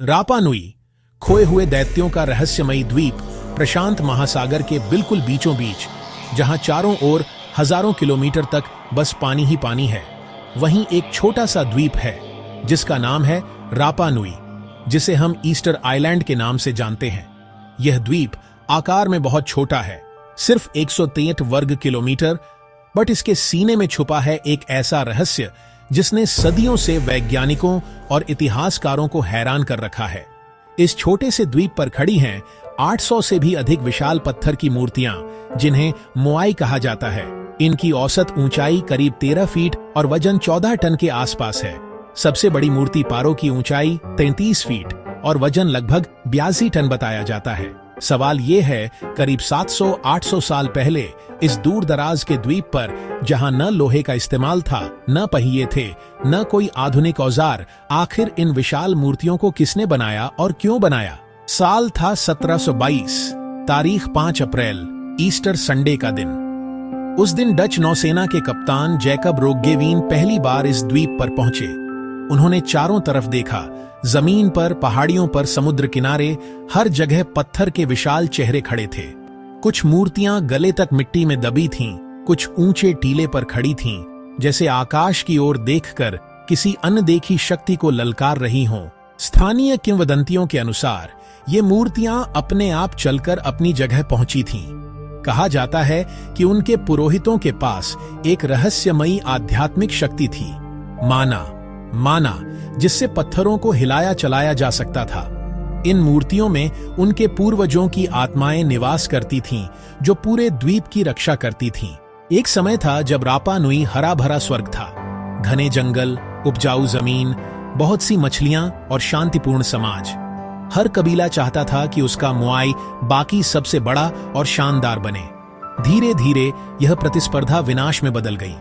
रापा नुई खोए हुए दैत्यों का रहस्यमयी द्वीप प्रशांत महासागर के बिल्कुल बीचों बीच, जहां चारों ओर हजारों किलोमीटर तक बस पानी ही पानी है, वहीं एक छोटा सा द्वीप है जिसका नाम है रापा नुई, जिसे हम ईस्टर आइलैंड के नाम से जानते हैं। यह द्वीप आकार में बहुत छोटा है, सिर्फ 163 वर्ग किलोमीटर, बट इसके सीने में छुपा है एक ऐसा रहस्य जिसने सदियों से वैज्ञानिकों और इतिहासकारों को हैरान कर रखा है। इस छोटे से द्वीप पर खड़ी हैं 800 से भी अधिक विशाल पत्थर की मूर्तियां, जिन्हें मोआई कहा जाता है। इनकी औसत ऊंचाई करीब 13 फीट और वजन 14 टन के आसपास है। सबसे बड़ी मूर्ति पारो की ऊंचाई 33 फीट और वजन लगभग 82 टन बताया जाता है। सवाल ये है, करीब 700-800 साल पहले इस दूर दराज के द्वीप पर, जहां न लोहे का इस्तेमाल था, न पहिए थे, न कोई आधुनिक औजार, आखिर इन विशाल मूर्तियों को किसने बनाया और क्यों बनाया? साल था 1722, तारीख 5 अप्रैल, ईस्टर संडे का दिन। उस दिन डच नौसेना के कप्तान जैकब रोग्गेवीन पहली बार इस द्वीप पर पहुंचे। उन्होंने चारों तरफ देखा, जमीन पर, पहाड़ियों पर, समुद्र किनारे, हर जगह पत्थर के विशाल चेहरे खड़े थे। कुछ मूर्तियां गले तक मिट्टी में दबी थीं, कुछ ऊंचे टीले पर खड़ी थीं, जैसे आकाश की ओर देखकर किसी अनदेखी शक्ति को ललकार रही हों। स्थानीय किंवदंतियों के अनुसार ये मूर्तियां अपने आप चलकर अपनी जगह पहुंची थीं। कहा जाता है कि उनके पुरोहितों के पास एक रहस्यमयी आध्यात्मिक शक्ति थी, माना, जिससे पत्थरों को हिलाया चलाया जा सकता था। इन मूर्तियों में उनके पूर्वजों की आत्माएं निवास करती थीं, जो पूरे द्वीप की रक्षा करती थीं। एक समय था जब रापा नुई हरा भरा स्वर्ग था। घने जंगल, उपजाऊ जमीन, बहुत सी मछलियां और शांतिपूर्ण समाज। हर कबीला चाहता था कि उसका मोआई बाकी सबसे बड़ा और शानदार बने। धीरे धीरे यह प्रतिस्पर्धा विनाश में बदल गई।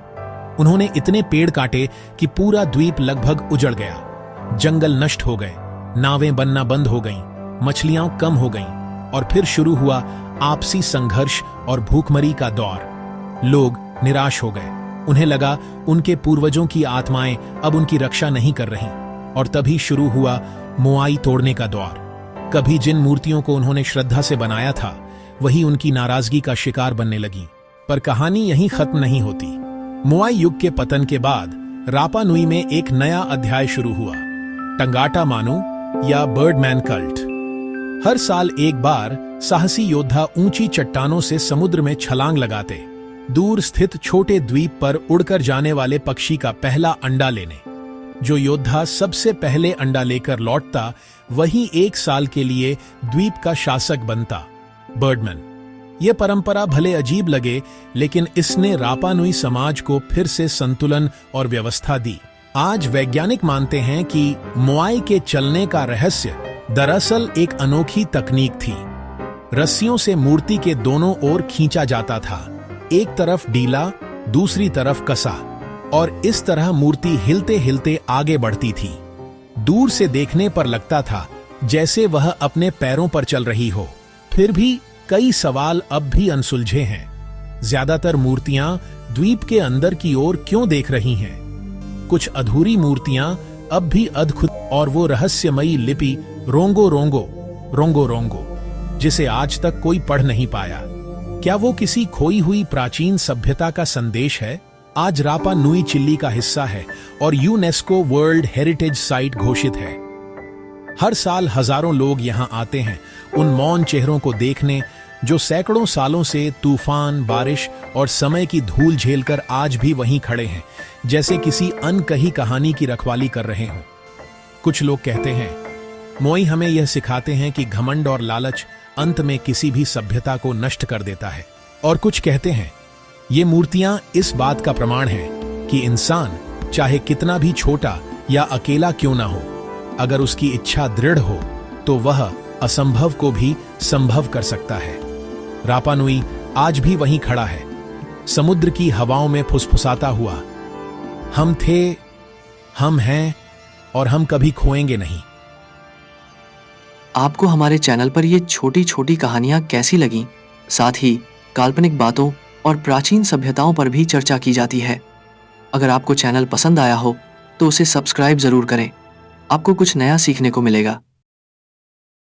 उन्होंने इतने पेड़ काटे कि पूरा द्वीप लगभग उजड़ गया। जंगल नष्ट हो गए, नावें बनना बंद हो गईं, मछलियां कम हो गईं, और फिर शुरू हुआ आपसी संघर्ष और भूखमरी का दौर। लोग निराश हो गए। उन्हें लगा उनके पूर्वजों की आत्माएं अब उनकी रक्षा नहीं कर रहीं, और तभी शुरू हुआ मोआई तोड़ने का दौर। कभी जिन मूर्तियों को उन्होंने श्रद्धा से बनाया था, वही उनकी नाराजगी का शिकार बनने लगी। पर कहानी यहीं खत्म नहीं होती। मोआई युग के पतन के बाद रापा नुई में एक नया अध्याय शुरू हुआ, टंगाटा मानू या बर्डमैन कल्ट। हर साल एक बार साहसी योद्धा ऊंची चट्टानों से समुद्र में छलांग लगाते, दूर स्थित छोटे द्वीप पर उड़कर जाने वाले पक्षी का पहला अंडा लेने। जो योद्धा सबसे पहले अंडा लेकर लौटता, वही एक साल के लिए द्वीप का शासक बनता, बर्डमैन। यह परंपरा भले अजीब लगे, लेकिन इसने रापा नुई समाज को फिर से संतुलन और व्यवस्था दी। आज वैज्ञानिक मानते हैं कि मोआई के चलने का रहस्य दरअसल एक अनोखी तकनीक थी। रस्सियों से मूर्ति के दोनों ओर खींचा जाता था, एक तरफ ढीला, दूसरी तरफ कसा, और इस तरह मूर्ति हिलते हिलते आगे बढ़ती थी। दूर से देखने पर लगता था जैसे वह अपने पैरों पर चल रही हो। फिर भी कई सवाल अब भी अनसुलझे हैं। ज्यादातर मूर्तियां द्वीप के अंदर की ओर क्यों देख रही हैं? कुछ अधूरी मूर्तियां अब भी अद्भुत, और वो रहस्यमयी लिपि रोंगो रोंगो, जिसे आज तक कोई पढ़ नहीं पाया। क्या वो किसी खोई हुई प्राचीन सभ्यता का संदेश है? आज रापा नुई चिली का हिस्सा है और यूनेस्को वर्ल्ड हेरिटेज साइट घोषित है। हर साल हजारों लोग यहां आते हैं, उन मौन चेहरों को देखने जो सैकड़ों सालों से तूफान, बारिश और समय की धूल झेलकर आज भी वहीं खड़े हैं, जैसे किसी अनकही कहानी की रखवाली कर रहे हों। कुछ लोग कहते हैं, मोई हमें यह सिखाते हैं कि घमंड और लालच अंत में किसी भी सभ्यता को नष्ट कर देता है। और कुछ कहते हैं, ये मूर्तियां इस बात का प्रमाण है कि इंसान चाहे कितना भी छोटा या अकेला क्यों ना हो, अगर उसकी इच्छा दृढ़ हो तो वह असंभव को भी संभव कर सकता है। रापा नुई आज भी वहीं खड़ा है, समुद्र की हवाओं में फुसफुसाता हुआ, हम थे, हम हैं, और हम कभी खोएंगे नहीं। आपको हमारे चैनल पर ये छोटी छोटी कहानियां कैसी लगीं? साथ ही काल्पनिक बातों और प्राचीन सभ्यताओं पर भी चर्चा की जाती है। अगर आपको चैनल पसंद आया हो तो उसे सब्सक्राइब जरूर करें। आपको कुछ नया सीखने को मिलेगा।